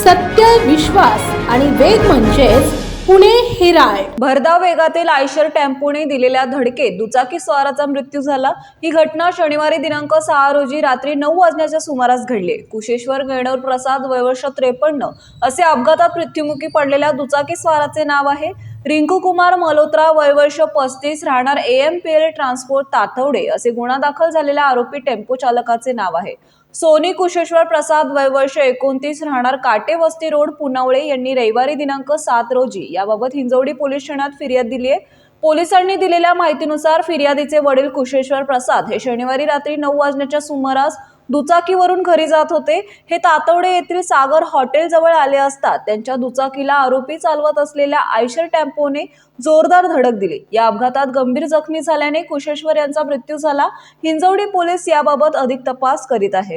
सत्य, विश्वास आणि वेग म्हणजेच पुणे हिराळ. भरधाव वेगातील आयशर टेम्पोने दिलेल्या धडकेत दुचाकी स्वाराचा मृत्यू झाला. ही घटना शनिवारी दिनांक 6 रोजी रात्री 9 वाजण्याच्या सुमारास घडली. कुशेश्वर गणेश प्रसाद वय वर्ष 53 असे अपघातात मृत्युमुखी पडलेल्या दुचाकी स्वाराचे नाव आहे. रिंकू कुमार मल्होत्रा वय वर्ष 35 राहणार AMPL ट्रान्सपोर्ट तातवडे असे गुन्हा दाखल झालेल्या आरोपी टेम्पो चालकाचे नाव आहे. सोनी कुशेश्वर प्रसाद वय वर्ष 29 राहणार काटे वस्ती रोड पुनावळे यांनी रविवारी दिनांक 7 रोजी याबाबत हिंजवडी पोलीस ठाण्यात फिर्याद दिली आहे. पोलिसांनी दिलेल्या माहितीनुसार फिर्यादीचे वडील कुशेश्वर प्रसाद हे शनिवारी रात्री 9 वाजण्याच्या सुमारास दुचाकीवरून घरी जात होते. हे तातवडे येथील सागर हॉटेल जवळ आले असता त्यांच्या दुचाकीला आरोपी चालवत असलेल्या आयशर टेम्पोने जोरदार धडक दिली. या अपघातात गंभीर जखमी झाल्याने कुशेश्वर यांचा मृत्यू झाला. हिंजवडी पोलीस याबाबत अधिक तपास करीत आहेत.